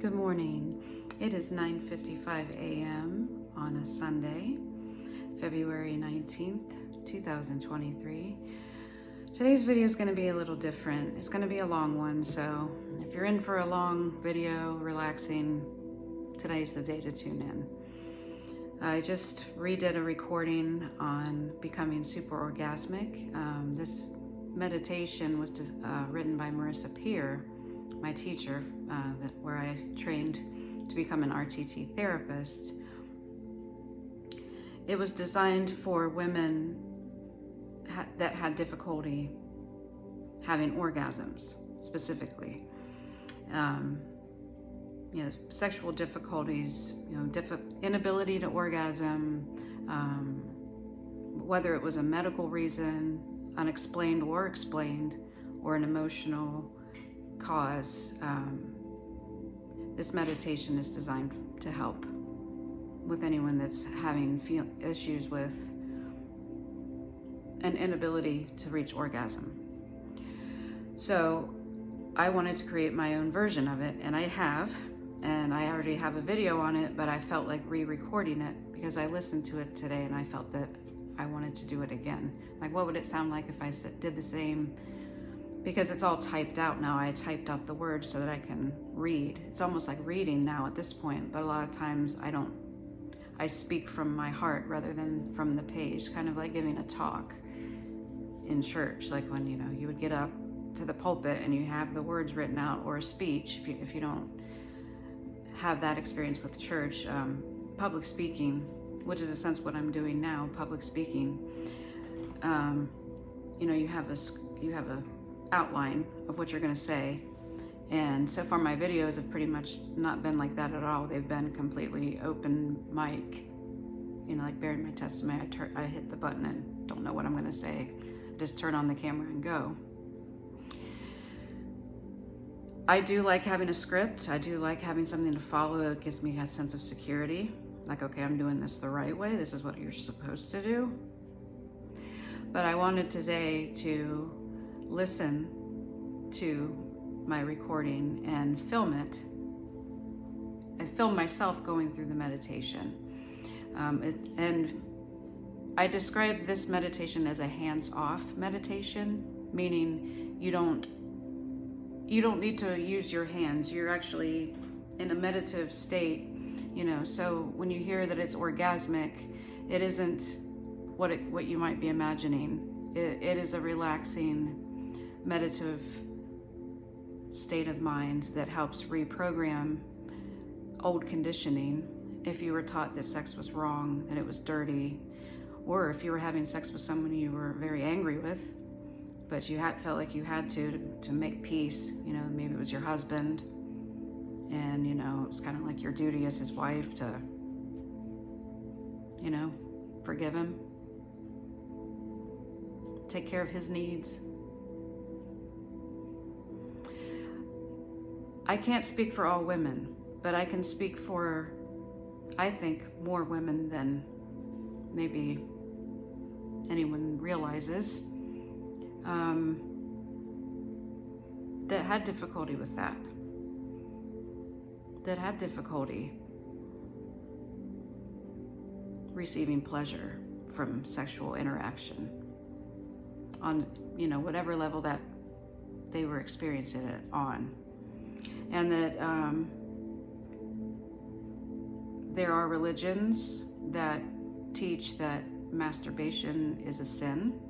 Good morning. It is 9:55 a.m. on a Sunday, February 19th, 2023. Today's video is going to be a little different. It's going to be a long one, so if you're in for a long video, relaxing, today's the day to tune in. I just redid a recording on becoming super orgasmic. This meditation was written by Marissa Peer, my teacher, where I trained to become an RTT therapist. It was designed for women that had difficulty having orgasms, specifically. Sexual difficulties, inability to orgasm, whether it was a medical reason, unexplained or explained, or an emotional cause. This meditation is designed to help with anyone that's having issues with an inability to reach orgasm. So I wanted to create my own version of it, and I already have a video on it, but I felt like re-recording it because I listened to it today and I felt that I wanted to do it again. Like, what would it sound like if I did the same? Because it's all typed out now. I typed out the words so that I can read. It's almost like reading now at this point, but a lot of times I speak from my heart rather than from the page, kind of like giving a talk in church, like when you would get up to the pulpit and you have the words written out, or a speech. If you don't have that experience with church, public speaking, which is in a sense what I'm doing now, public speaking, you have a outline of what you're going to say. And so far my videos have pretty much not been like that at all. They've been completely open mic, like bearing my testimony. I hit the button and don't know what I'm going to say. Just turn on the camera and go. I do like having a script. I do like having something to follow. It gives me a sense of security. Like, okay, I'm doing this the right way. This is what you're supposed to do. But I wanted today to listen to my recording and film it. I filmed myself going through the meditation. And I describe this meditation as a hands-off meditation, meaning you don't need to use your hands. You're actually in a meditative state, so when you hear that it's orgasmic, it isn't what you might be imagining. It is a relaxing, meditative state of mind that helps reprogram old conditioning. If you were taught that sex was wrong, that it was dirty, or if you were having sex with someone you were very angry with, but you felt like you had to make peace, maybe it was your husband, and it was kind of like your duty as his wife to forgive him, take care of his needs. I can't speak for all women, but I can speak for, I think, more women than maybe anyone realizes, that had difficulty with that had difficulty receiving pleasure from sexual interaction on, whatever level that they were experiencing it on. And that there are religions that teach that masturbation is a sin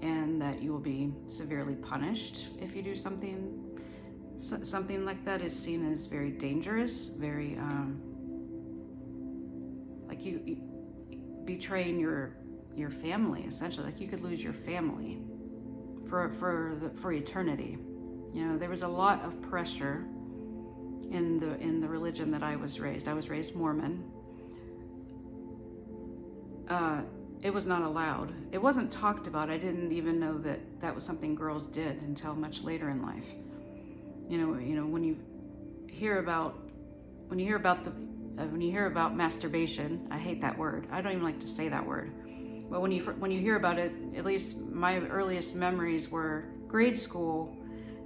and that you will be severely punished if you do something like that. Is seen as very dangerous, very like you betraying your family, essentially. Like you could lose your family for eternity. There was a lot of pressure in the religion that I was raised. I was raised Mormon. It was not allowed. It wasn't talked about. I didn't even know that was something girls did until much later in life. When you hear about masturbation, I hate that word. I don't even like to say that word. But when you hear about it, at least my earliest memories were grade school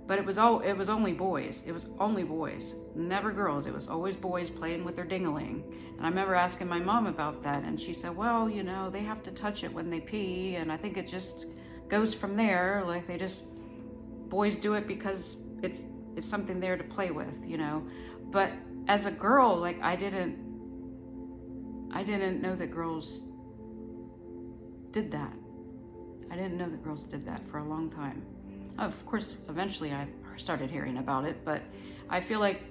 But it was only boys. It was only boys, never girls. It was always boys playing with their ding-a-ling. And I remember asking my mom about that, and she said, well, you know, they have to touch it when they pee, and I think it just goes from there. Like boys do it because it's something there to play with, you know. But as a girl, like I didn't know that girls did that. I didn't know that girls did that for a long time. Of course, eventually I started hearing about it, but I feel like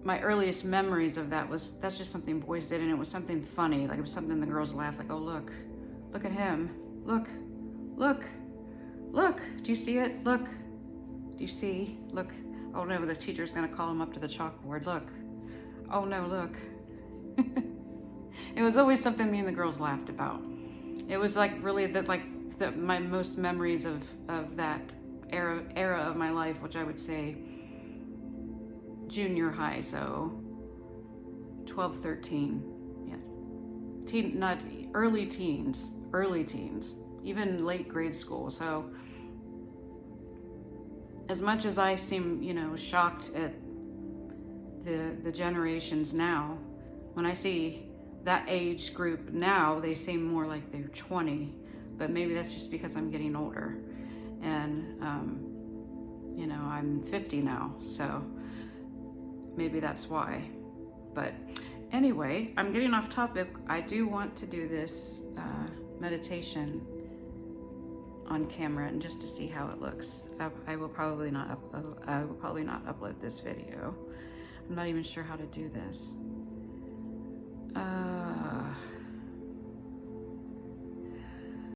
my earliest memories of that's just something boys did, and it was something funny. Like it was something the girls laughed, like, oh, look at him. Look. Do you see it? Look. Do you see? Look. Oh no, the teacher's gonna call him up to the chalkboard. Look. Oh no, look. It was always something me and the girls laughed about. It was like really my most memories of that era of my life, which I would say junior high, so 12, 13, yeah, not early teens, even late grade school. So as much as I seem, you know, shocked at the generations now, when I see that age group now, they seem more like they're 20. But maybe that's just because I'm getting older, and you know, I'm 50 now, so maybe that's why. But anyway, I'm getting off topic. I do want to do this meditation on camera, and just to see how it looks. I will probably not upload this video. I'm not even sure how to do this.